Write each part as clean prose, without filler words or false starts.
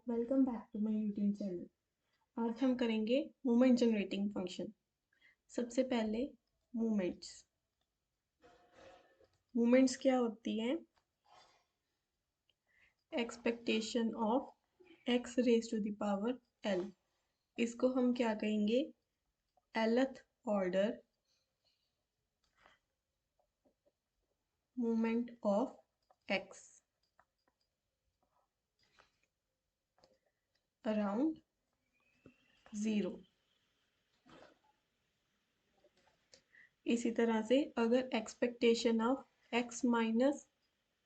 Welcome back to my YouTube channel. आज हम करेंगे मूवमेंट जनरेटिंग फंक्शन। सबसे पहले मूवमेंट्स मूवमेंट्स क्या होती हैं? Expectation of x raise to the power l. इसको हम क्या कहेंगे? Lth order movement of x around zero. इसी तरह से अगर expectation of x minus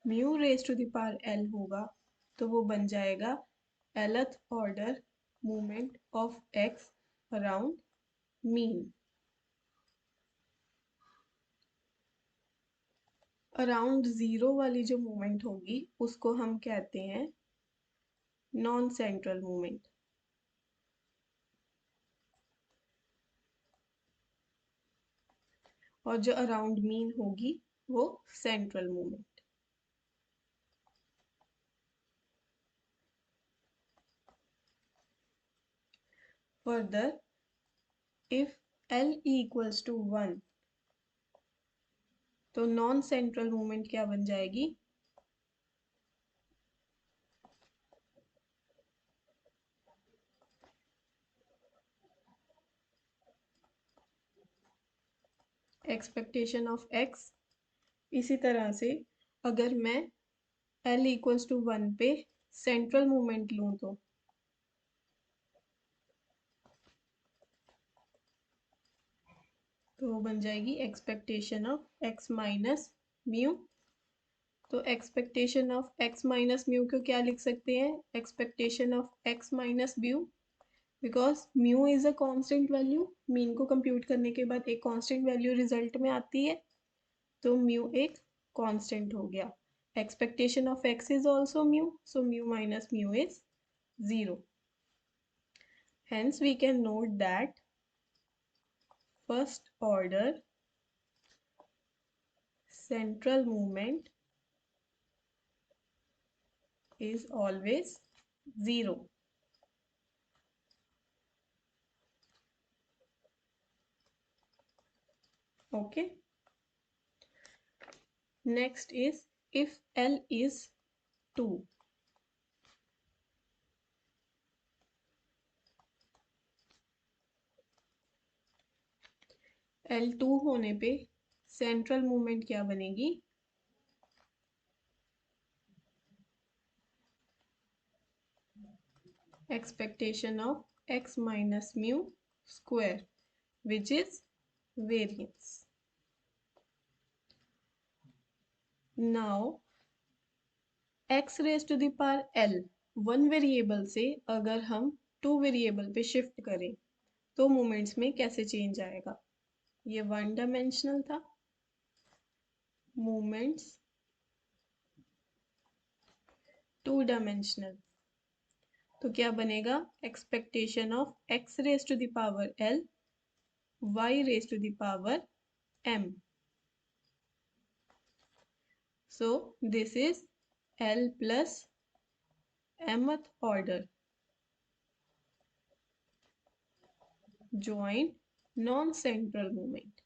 mu raise to the power l होगा तो वो बन जाएगा lth order movement of x around mean. Around zero वाली जो मूवमेंट होगी उसको हम कहते हैं नॉन सेंट्रल मूवमेंट, और जो अराउंड मीन होगी वो central movement. Further if l equals to 1 तो नॉन सेंट्रल मूवमेंट क्या बन जाएगी? Expectation of x. इसी तरह से अगर मैं एल इक्वल्स टू 1 पे सेंट्रल मूवमेंट लूँ तो वो बन जाएगी expectation of x minus mu. तो expectation of x minus mu को क्या लिख सकते हैं? Expectation of x minus mu, because mu is a constant value. Mean को कंप्यूट करने के बाद एक कांस्टेंट वैल्यू रिजल्ट में आती है, तो म्यू एक कांस्टेंट हो गया। Expectation of x is also mu, so mu minus mu is zero. Hence we can note that first order central movement is always zero. Okay. Next is if L is 2. L2 होने पे central movement क्या बनेगी? Expectation of x minus mu square, which is variance. Now x raised to the power l one variable से अगर हम two variable पे shift करें तो मोमेंट्स में कैसे चेंज आएगा? ये वन डायमेंशनल था, मोमेंट्स टू डायमेंशनल। तो क्या बनेगा? Expectation of x raise to the power l y raise to the power m. So this is l plus mth order joint non-central movement.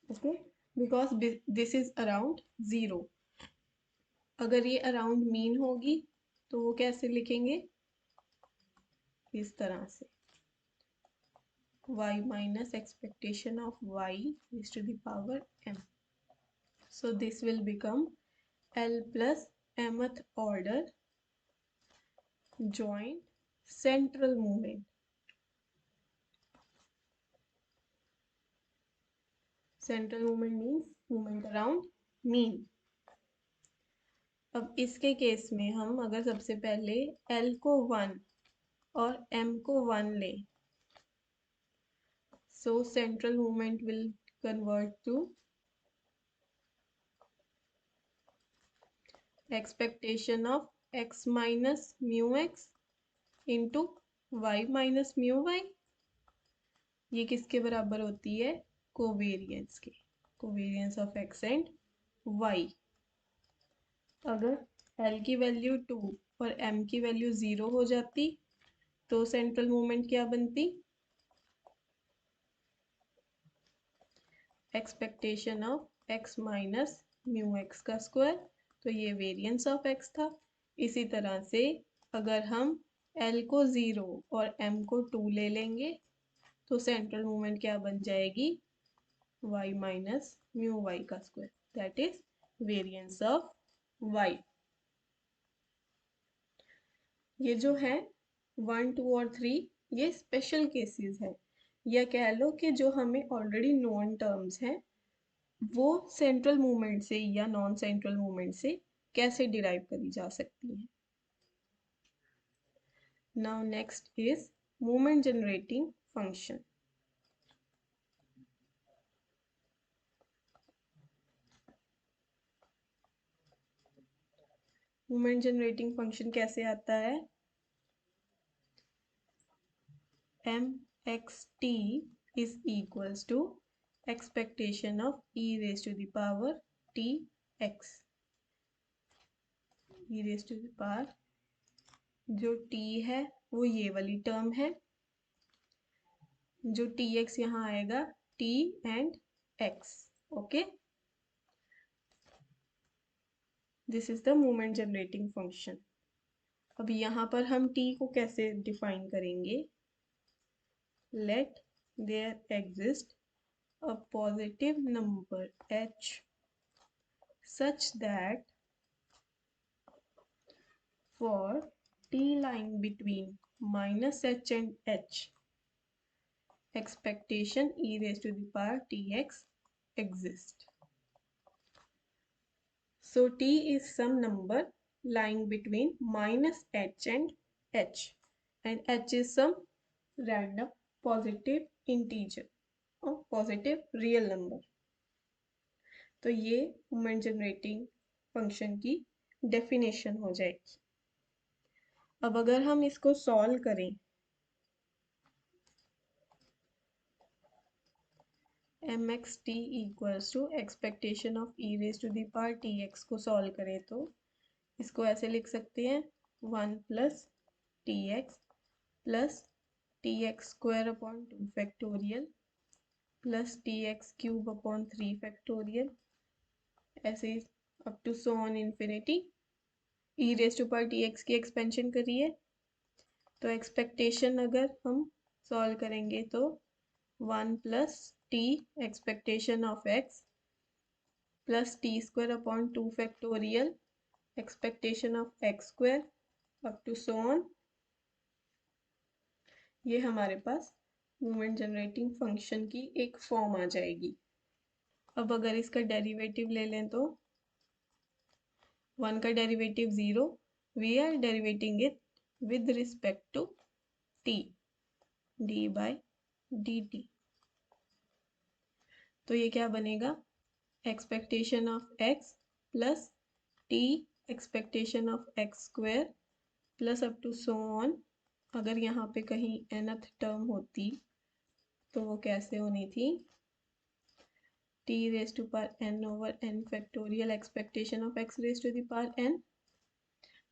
Okay, because this is around zero. अगर ये around mean होगी तो वो कैसे लिखेंगे? इस तरह से y minus expectation of y is to the power m. So this will become L plus mth order joint central movement. Central movement means movement around mean. अब इसके केस में हम अगर सबसे पहले L को 1 और M को 1 लें, so central movement will convert to expectation of x minus mu x into y minus mu y। ये किसके बराबर होती है? कोवेरियंस के, covariance of x and y। अगर l की वैल्यू 2 और m की वैल्यू 0 हो जाती तो सेंट्रल मोमेंट क्या बनती? Expectation of x minus mu x का स्क्वायर। तो ये वेरिएंस ऑफ x था। इसी तरह से अगर हम l को 0 और m को 2 ले लेंगे तो सेंट्रल मोमेंट क्या बन जाएगी? y माइनस म्यू y का square, that is variance of y। ये जो है 1, 2 और 3 ये स्पेशल केसेस है, या कह लो कि जो हमें ऑलरेडी नोन टर्म्स हैं वो सेंट्रल मूवमेंट से या नॉन सेंट्रल मूवमेंट से कैसे डिराइव करी जा सकती हैं। Now next is movement generating function. Movement generating function कैसे आता है? mxt is equals to expectation of e raised to the power tx। e raised to the power जो t है वो ये वाली टर्म है, जो tx यहाँ आएगा t and x। Okay, this is the movement generating function. अब यहाँ पर हम t को कैसे डिफाइन करेंगे? Let there exist a positive number h such that for t lying between minus h and h, expectation e raised to the power tx exists. So t is some number lying between minus h and h is some random positive integer or positive real number। तो ये moment generating function की definition हो जाएगी। अब अगर हम इसको solve करें, mxt equals to expectation of e raise to the power tx को सॉल्व करें तो इसको ऐसे लिख सकते हैं 1 plus tx plus tx square upon 2 factorial plus tx cube upon 3 factorial, ऐसे up to so on infinity. e raise to power tx की एक्सपेंशन करिए तो एक्सपेक्टेशन अगर हम सॉल्व करेंगे तो 1 plus t expectation of x plus t square upon 2 factorial expectation of x square up to so on. ये हमारे पास movement generating function की एक फॉर्म आ जाएगी। अब अगर इसका डेरिवेटिव ले लें तो 1 का derivative 0, we are derivating it with respect to t, d by dt। तो ये क्या बनेगा? Expectation of x plus t expectation of x square plus up to so on. अगर यहाँ पे कहीं nth टर्म होती तो वो कैसे होनी थी? t raise to power n over n factorial expectation of x raise to the power n।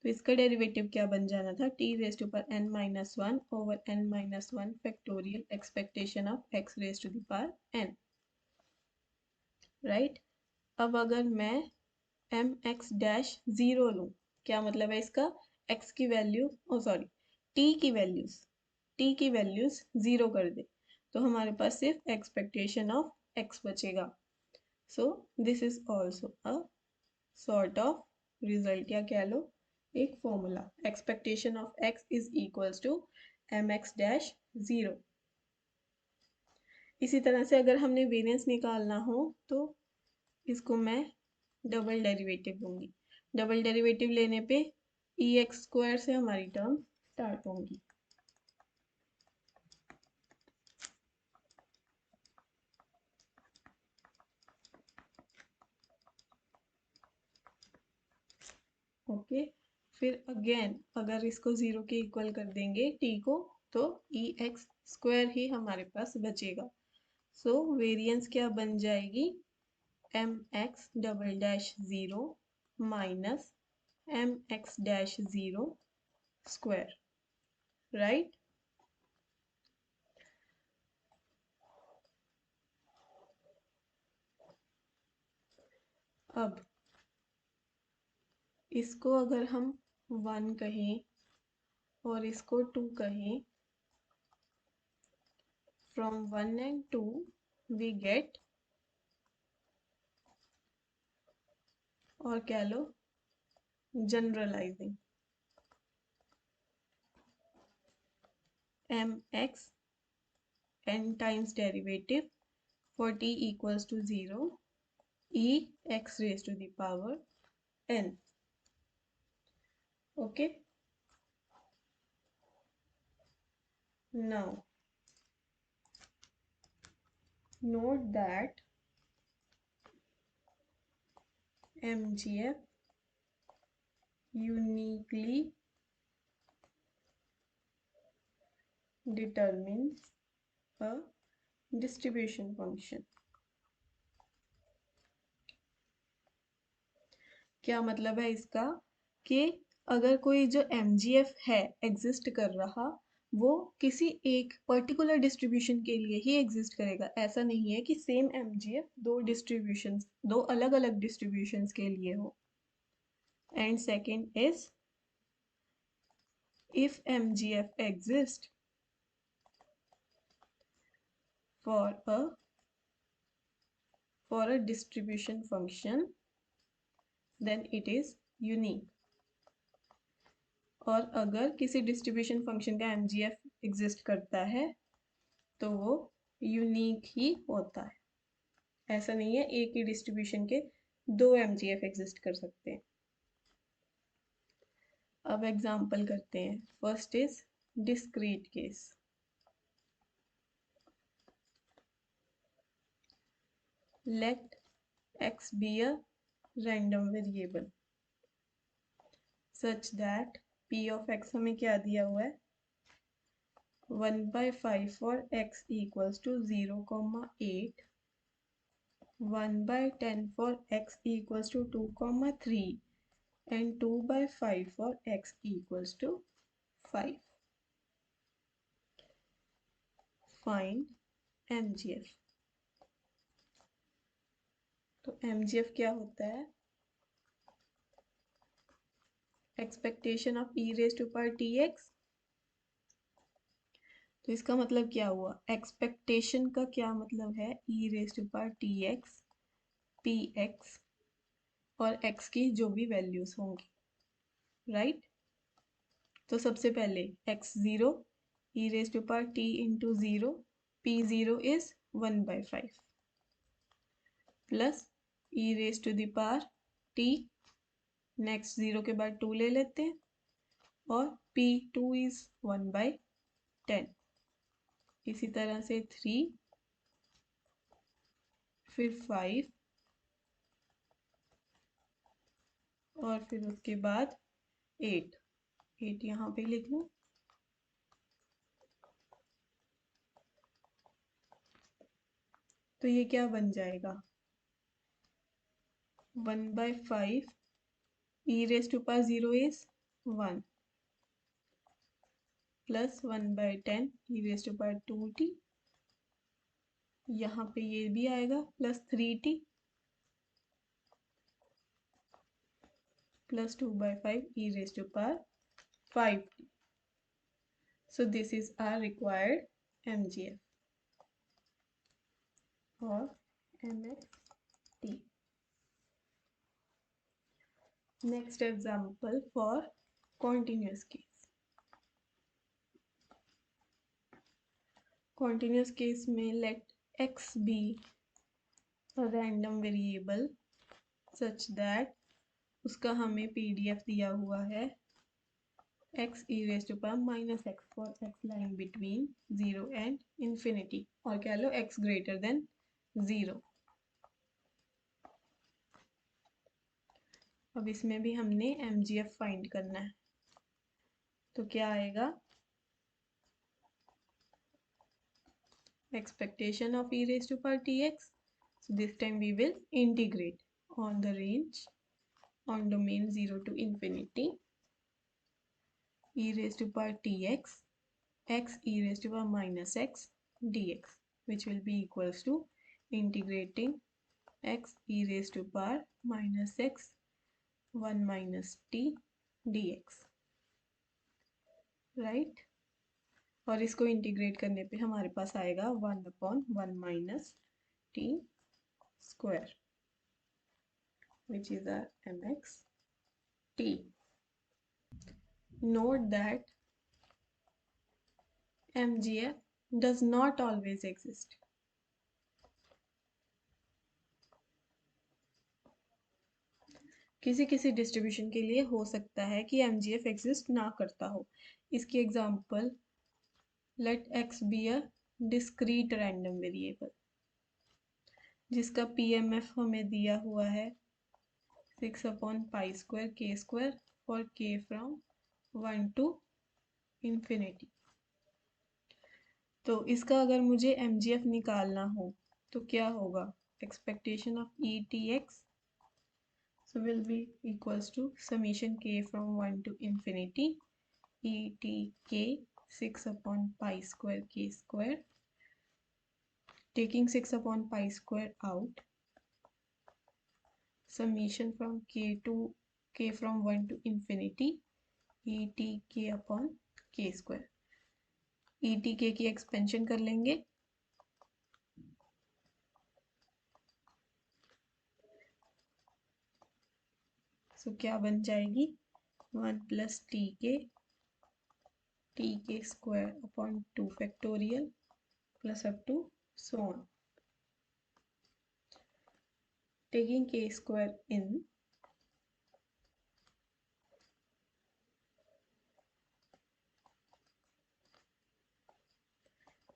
तो इसका डेरिवेटिव क्या बन जाना था? t raise to power n minus 1 over n minus 1 factorial expectation of x raise to the power n, right. अब अगर मैं M x dash 0 लूँ, क्या मतलब है इसका? x की वैल्यू सॉरी t की वैल्यूज 0 कर दे तो हमारे पास सिर्फ एक्सपेक्टेशन ऑफ x बचेगा। So this is also a sort of result, या कह लो एक formula. Expectation of x is equals to m x dash 0। इसी तरह से अगर हमने वेरिएंस निकालना हो तो इसको मैं डबल डेरिवेटिव लूंगी। डबल डेरिवेटिव लेने पे ई एक्स स्क्वायर से हमारी टर्म स्टार्ट होंगी। ओके, फिर अगेन अगर इसको 0 के इक्वल कर देंगे t को तो ई एक्स स्क्वायर ही हमारे पास बचेगा। सो वेरिएंस क्या बन जाएगी? M x double dash zero minus m x dash zero square, right. अब इसको अगर हम 1 कहें और इसको 2 कहें, फ्रॉम 1 and 2 वी गेट, और क्या लो, generalising M X n times derivative for t equals to 0 e x raised to the power n. Okay, now note that MGF uniquely determines a distribution function. क्या मतलब है इसका कि अगर कोई जो MGF है एग्जिस्ट कर रहा, वो किसी एक पर्टिकुलर डिस्ट्रीब्यूशन के लिए ही एग्जिस्ट करेगा। ऐसा नहीं है कि सेम MGF दो अलग अलग डिस्ट्रीब्यूशंस के लिए हो। And second is, if MGF exists for a distribution function, then it is unique. और अगर किसी डिस्ट्रीब्यूशन फंक्शन का MGF एग्जिस्ट करता है तो वो यूनिक ही होता है। ऐसा नहीं है एक ही डिस्ट्रीब्यूशन के दो MGF एग्जिस्ट कर सकते हैं। अब एग्जांपल करते हैं। First is discrete case. Let x be a random variable such that p of x हमें क्या दिया हुआ है, 1/5 for x equals to 0,8, 1/10 for x equals to 2,3 and 2/5 for x equals to 5. Find MGF. तो MGF क्या होता है, expectation of e raise to power tx। तो इसका मतलब क्या हुआ, एक्सपेक्टेशन का क्या मतलब है, e raise to power tx px और x की जो भी वैल्यूज होंगी, राइट। तो सबसे पहले x0 e raise to power t into 0, p0 is 1/5 plus e raise to the power t, next 0 के बाद 2 ले लेते हैं, और p2 इज 1/10। इसी तरह से 3, फिर 5 और फिर उसके बाद 8 यहाँ पे लिख लूं। तो ये क्या बन जाएगा, 1/5 e raise to power 0 is 1 plus 1/10 e raise to power 2t, यहाँ पे ये भी आएगा plus 3t plus 2/5 e raise to power 5t. So this is our required MGF or MXT. Next example for continuous case. Continuous case में let x be a random variable such that उसका हमें PDF दिया हुआ है x e raised to power minus x for x lying between 0 and infinity, और क्या लो x greater than 0। अब इसमें भी हमने MGF फाइंड करना है। तो क्या आएगा, expectation of e raised to power tx, So this time we will integrate on the range on domain 0 to infinity e raised to power tx x e raised to power minus x dx, which will be equals to integrating x e raised to power minus x 1 minus t dx, right. और इसको integrate करने पे हमारे पास आएगा 1/1 minus T square which is our mx t. Note that mgf does not always exist. किसी किसी distribution के लिए हो सकता है कि mgf एग्जिस्ट ना करता हो। इसकी example, let x be a discrete random variable जिसका pmf हमें दिया हुआ है 6/π² k² for k from 1 to infinity। तो इसका अगर मुझे mgf निकालना हो तो क्या होगा, expectation of etx so will be equals to summation k from 1 to infinity etk 6/π² k², taking 6/π² out, summation from k to k from 1 to infinity etk upon k²। etk की एक्सपेंशन कर लेंगे, so क्या बन जाएगी 1 plus t k square upon 2 factorial plus up to so on, taking k square in,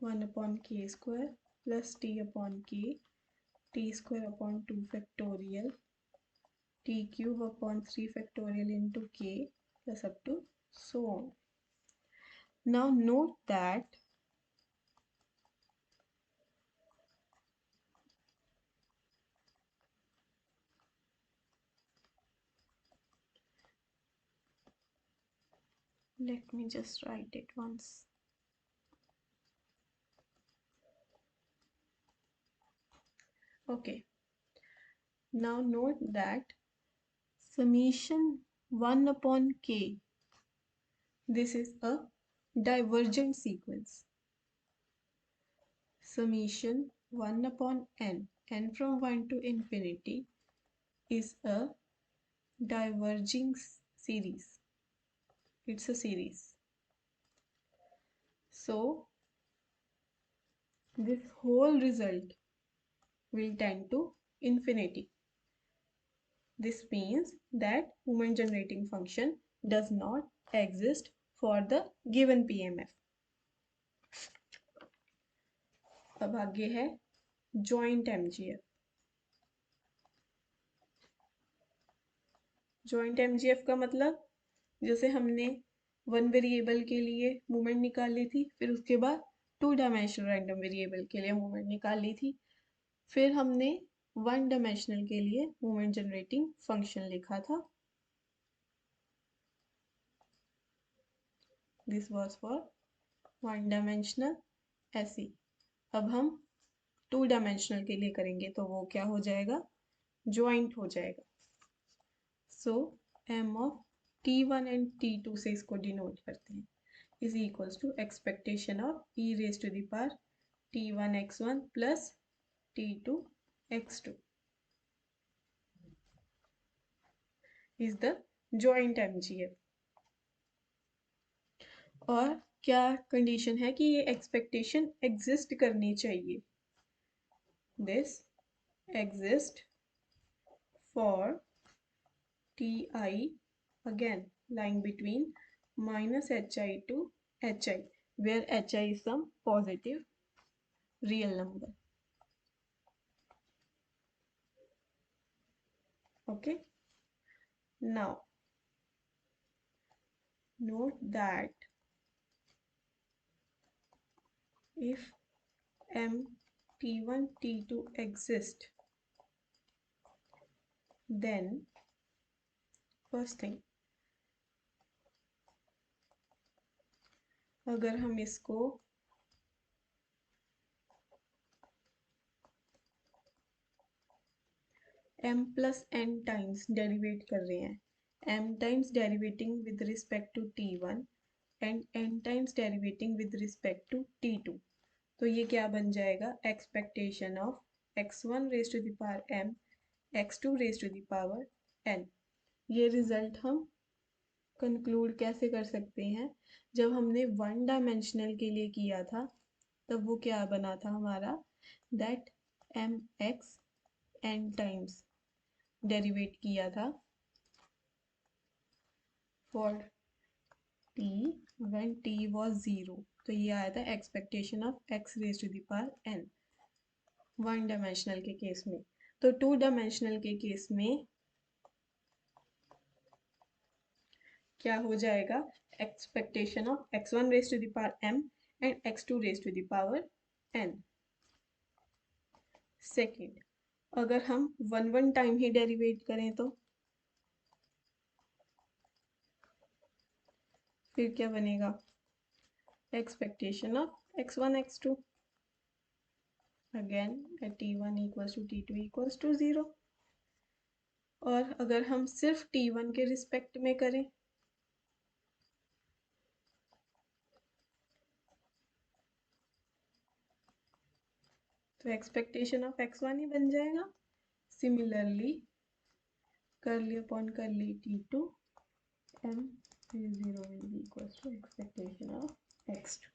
one upon k square plus t upon k t square upon 2 factorial t cube upon 3 factorial into k plus up to so on. Now note that let me just write it once. Okay, now note that summation 1 upon k, this is a divergent sequence. Summation 1 upon n from 1 to infinity is a diverging series. It's a series. So this whole result will tend to infinity. This means that moment generating function does not exist for the given PMF. अब आगे है joint MGF. joint MGF का मतलब, जैसे हमने one variable के लिए movement निकाल ली थी, फिर उसके बाद 2 डायमेंशनल रैंडम वेरिएबल के लिए मूवमेंट निकाल ली थी, फिर हमने 1 डायमेंशनल के लिए मूवमेंट जनरेटिंग फंक्शन लिखा था। दिस वाज फॉर 1 डायमेंशनल ऐसी। अब हम 2 डायमेंशनल के लिए करेंगे तो वो क्या हो जाएगा, ज्वाइंट हो जाएगा। सो m of t1 and t2 से इसको डिनोट करते हैं, is equals to expectation of e raise to the power t1 x1 plus t2 x2 is the joint MGF। और क्या कंडीशन है कि ये एक्सपेक्टेशन एग्जिस्ट करनी चाहिए, this exist for ti again lying between minus hi to hi, where hi is some positive real number. Okay, now note that if m t1 t2 exist, then first thing, अगर हम इसको m plus n times derivate कर रहे हैं, m times derivating with respect to t1 and n times derivating with respect to t2, तो ये क्या बन जाएगा, expectation of x1 raise to the power m x2 raise to the power n। ये result हम कंक्लूड कैसे कर सकते हैं, जब हमने वन डायमेंशनल के लिए किया था तब वो क्या बना था हमारा, that M X N times derivate किया था for t when t was 0, तो ये आया था expectation of x raise to the power n one dimensional के केस में। तो टू डायमेंशनल के केस में क्या हो जाएगा, expectation of x1 raise to the power m and x2 raise to the power n। Second, अगर हम वन वन टाइम ही डेरिवेट करें तो फिर क्या बनेगा, expectation of x1 x2 again at t1 equals to t2 equals to 0। और अगर हम सिर्फ t1 के रिस्पेक्ट में करें तो एक्सपेक्टेशन ऑफ x1 ही बन जाएगा। सिमिलरली करली अपॉन करली t2 m 0 will be equals to expectation of x2।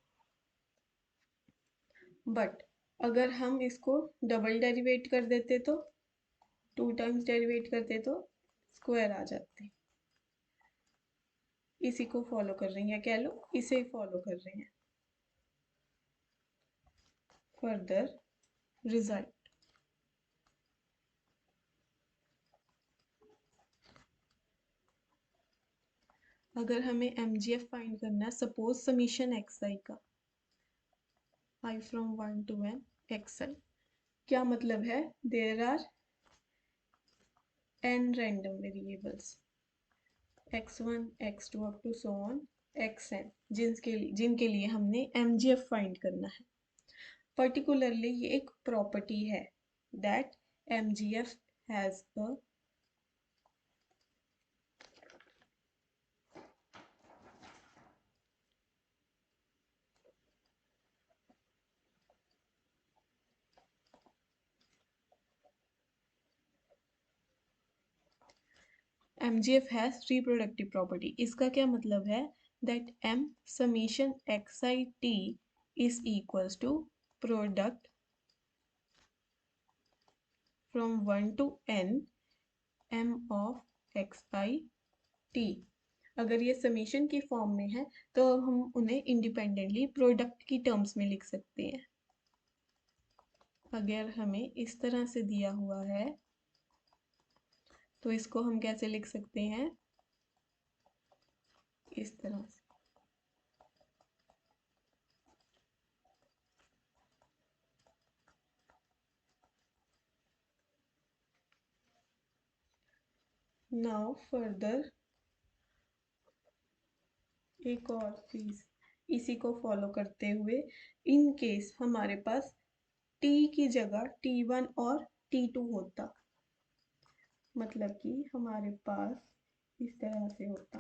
But अगर हम इसको डबल डेरिवेट कर देते तो टू टाइम्स डेरिवेट करते तो स्क्वायर आ जाते। इसी को फॉलो कर रही हैं, कह लो इसे फॉलो कर रहे हैं। फर्दर रिजल्ट, अगर हमें MGF फाइंड करना है, सपोज समीशन xi का i from 1 to n xi, क्या मतलब है, there are n random variables x1 x2 up to so on xn, जिनके लिए हमने MGF फाइंड करना है। पर्टिकुलरली ये एक प्रॉपर्टी है that MGF has a MGF has reproductive property. इसका क्या मतलब है, that M summation xi t is equals to product from 1 to n m of xi t। अगर ये समीशन की फॉर्म में है तो हम उन्हें इंडिपेंडेंटली प्रोडक्ट की टर्म्स में लिख सकते हैं। अगर हमें इस तरह से दिया हुआ है तो इसको हम कैसे लिख सकते हैं, इस तरह से। नाउ फर्दर एक और चीज इसी को फॉलो करते हुए, इन केस हमारे पास t की जगह t1 और t2 होता, मतलब कि हमारे पास इस तरह से होता,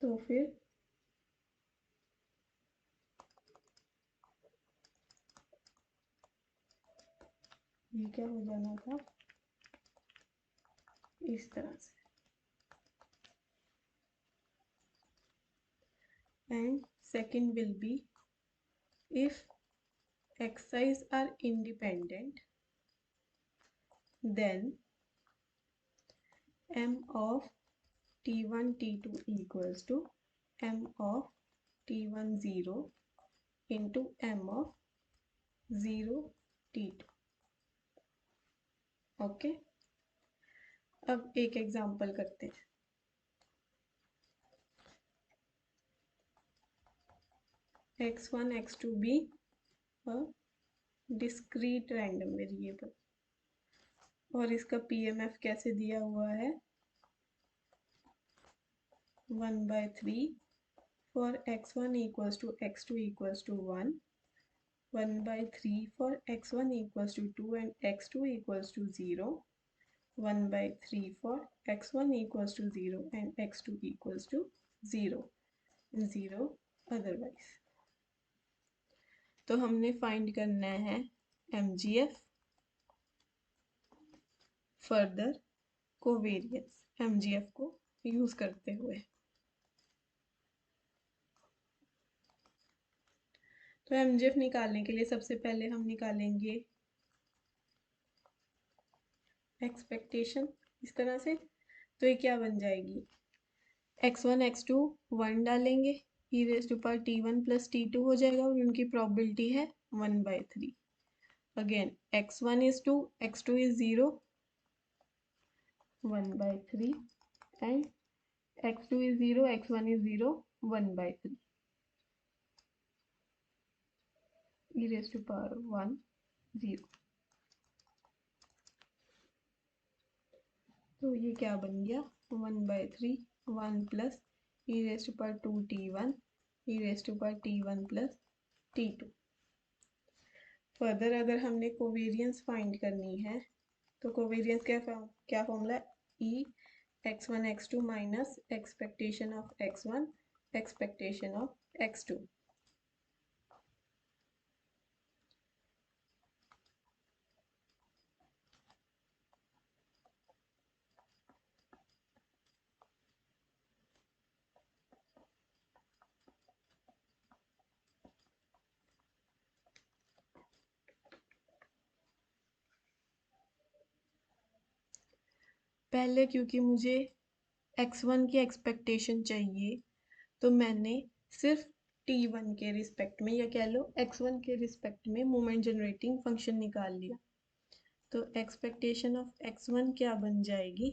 तो फिर ये क्या हो जाना था, इस तरह से। And second will be, if xi's are independent then m of t1 t2 equals to m of t1 0 into m of 0 t2। Okay, अब एक एग्जांपल करते हैं। x1 x2 be a discrete random variable, और इसका PMF कैसे दिया हुआ है 1/3 for x1 equals to x2 equals to 1, 1/3 for x1 equals to 2 and x2 equals to 0, 1/3 for x1 equals to 0 and x2 equals to 0, 0 otherwise। तो हमने find करना है MGF फर्दर कोवेरियंस, MGF को यूज करते हुए। तो MGF निकालने के लिए सबसे पहले हम निकालेंगे एक्सपेक्टेशन इस तरह से। तो ये क्या बन जाएगी, x1 x2 1 डालेंगे, e raise to power t1 plus t2 हो जाएगा, और उनकी प्रोबेबिलिटी है 1/3। Again x1 is 2, x2 is 0, 1/3 and x2 is 0, x1 is 0, 1/3 e raised to power 1 0। तो ये क्या बन गया 1/3 1 plus e raised to power 2t1 e raised to power t1 plus t2। Further अगर हमने कोवेरियंस फाइंड करनी है तो कोवेरियंस क्या formula, E x1 x2 minus expectation of x1 expectation of x2। पहले क्योंकि मुझे x1 की एक्सपेक्टेशन चाहिए तो मैंने सिर्फ t1 के रिस्पेक्ट में, या कह लो x1 के रिस्पेक्ट में मोमेंट जनरेटिंग फंक्शन निकाल लिया। तो एक्सपेक्टेशन ऑफ x1 क्या बन जाएगी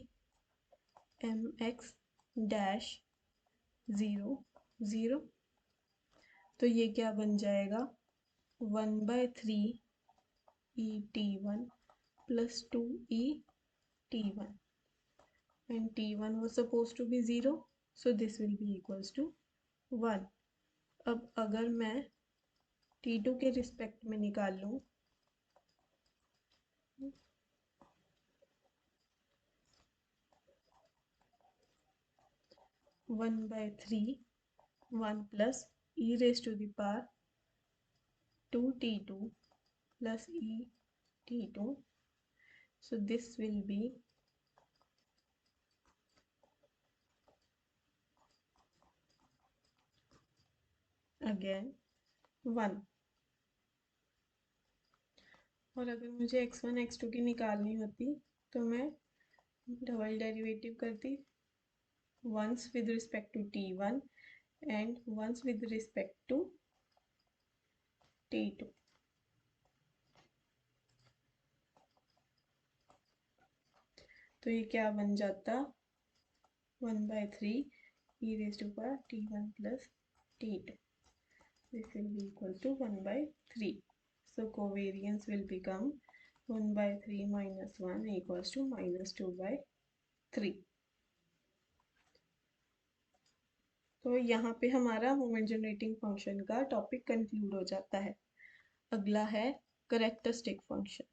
mx डैश 0 0। तो ये क्या बन जाएगा 1/3 e t1 plus 2 e t1 and t1 was supposed to be 0, so this will be equals to 1। अब अगर मैं t2 के रिस्पेक्ट में निकाल लूँ 1/3 1 plus e raised to the power 2t2 plus e t2, so this will be again 1। और अगर मुझे x1 x2 की निकालनी होती तो मैं डबल डेरिवेटिव करती, once with respect to t1 and once with respect to t2। तो ये क्या बन जाता 1/3 e raised to power t1 plus t2, this will be equal to 1/3। so covariance will become 1/3 minus 1 equals to minus 2/3। तो यहाँ पे हमारा moment generating function का टॉपिक कंक्लूड हो जाता है। अगला है कैरेक्टरिस्टिक फंक्शन।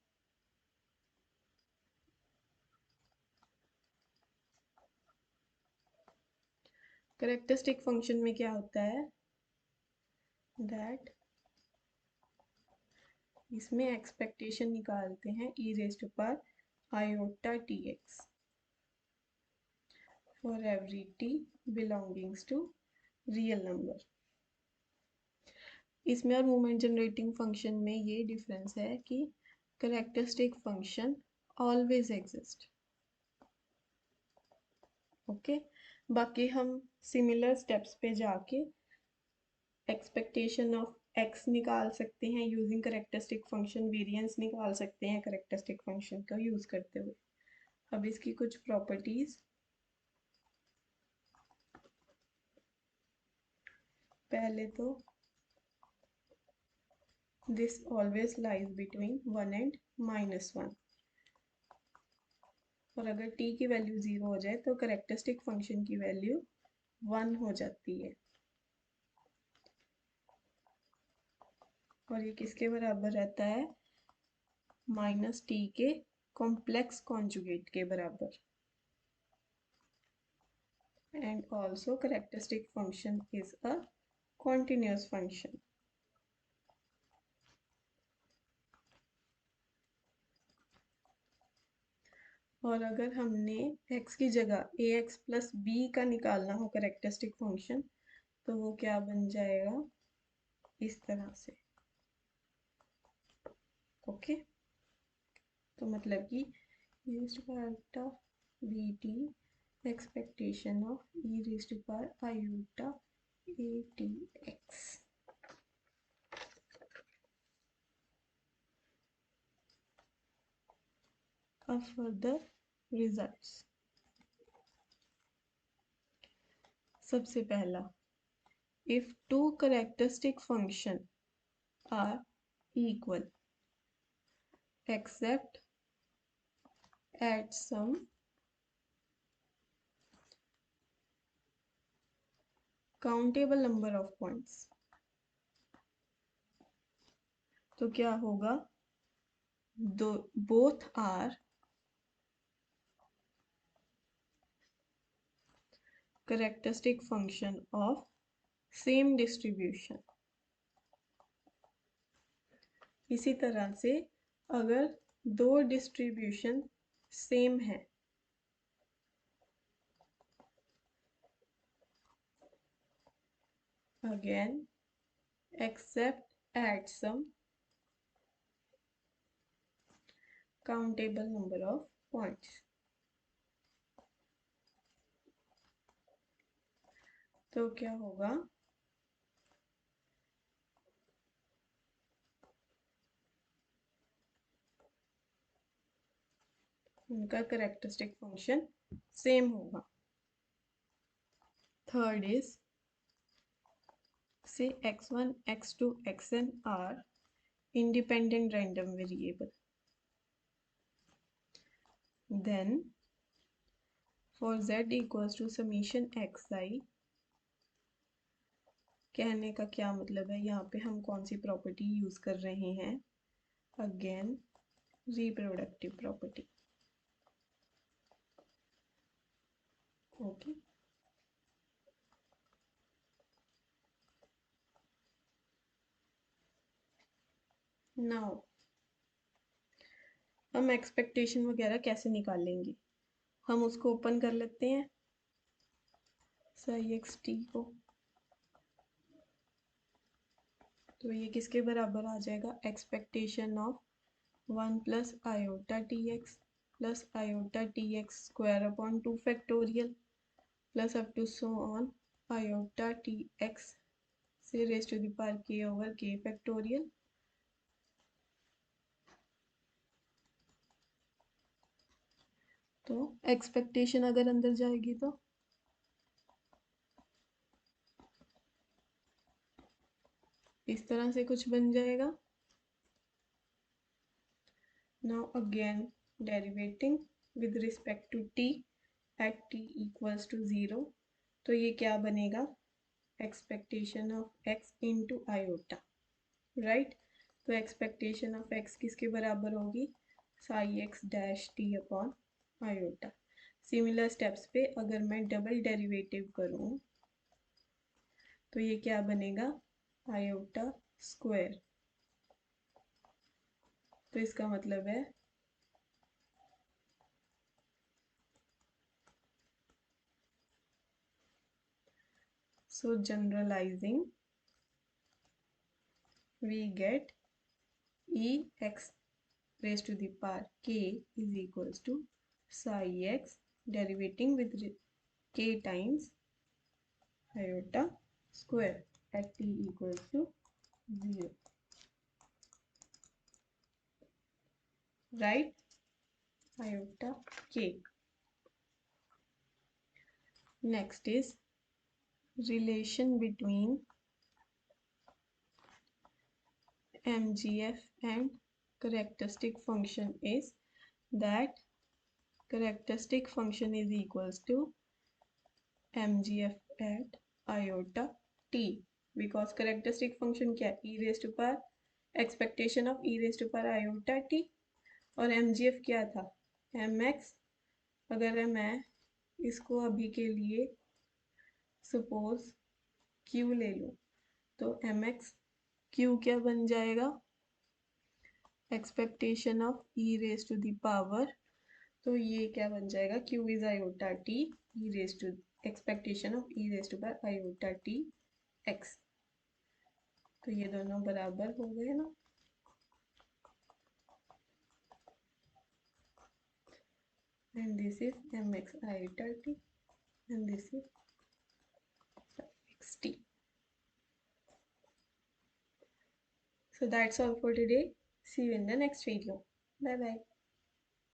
कैरेक्टरिस्टिक फंक्शन में क्या होता है दैट इसमें एक्सपेक्टेशन निकालते हैं e raise to power iota tx for every t belongings to real number. इसमें और मोमेंट जनरेटिंग फंक्शन में ये डिफरेंस है कि characteristic function always exist. Okay, बाकी हम सिमिलर स्टेप्स पे जाके एक्सपेक्टेशन ऑफ x निकाल सकते हैं यूजिंग कैरेक्टरिस्टिक फंक्शन, वेरिएंस निकाल सकते हैं कैरेक्टरिस्टिक फंक्शन का यूज करते हुए। अब इसकी कुछ प्रॉपर्टीज, पहले तो this always lies between 1 and -1. और अगर t की वैल्यू 0 हो जाए तो करेक्टरिस्टिक फंक्शन की वैल्यू 1 हो जाती है। और ये किसके बराबर रहता है? -t के कॉम्प्लेक्स कॉन्जुगेट के बराबर। And also characteristic function is a continuous function. और अगर हमने x की जगह ax प्लस b का निकालना हो करेक्टरिस्टिक फंक्शन, तो वो क्या बन जाएगा? इस तरह से। ओके, तो मतलब कि bt expectation of iota atx। अब फर्दर रिजल्ट्स। सबसे पहला, if two characteristic function are equal except at some countable number of points, तो क्या होगा? both are characteristic function of same distribution। इसी तरह से अगर दो डिस्ट्रीब्यूशन सेम है, again except at some countable number of points, तो क्या होगा? उनका करेक्टरिस्टिक फंक्शन सेम होगा। Third is, say x1 x2 xn are independent random variable, then for z equals to summation xi, कहने का क्या मतलब है? यहाँ पे हम कौन सी प्रॉपर्टी यूज कर रहे हैं? Again reproductive property. Okay, now हम एक्सपेक्टेशन वगैरह कैसे निकालेंगे? हम उसको ओपन कर लेते हैं साई एक्स टी को, तो ये किसके बराबर आ जाएगा? Expectation of 1 plus iota T X plus iota T X square upon 2 factorial plus up to so on iota T X से raise to the power K over K factorial. तो expectation अगर अंदर जाएगी तो इस तरह से कुछ बन जाएगा। Now again derivating with respect to t at t equals to 0, तो ये क्या बनेगा? Expectation of x into iota, right? तो एक्सपेक्टेशन ऑफ x किसके बराबर होगी? Psi x dash t upon iota. Similar steps पे अगर मैं डबल डेरिवेटिव करूं तो ये क्या बनेगा? Iota square. तो इसका मतलब है so generalizing we get ex raised to the power k is equals to psi x derivating with k times iota square at t equals to 0, right? Iota k. Next is relation between MGF and characteristic function is that characteristic function is equals to MGF at iota t, because characteristic function क्या e raised to power expectation of e raised to power iota t, और MGF क्या था mx। अगर मैं इसको अभी के लिए सपोज q ले लूँ तो mx q क्या बन जाएगा expectation of e raise to the power, तो ये क्या बन जाएगा q is iota t e raise to expectation of e raise to power iota t x। तो ये दोनों बराबर हो गए ना, and this is mx iota t and this is xt. So that's all for today. See you in the next video. Bye bye.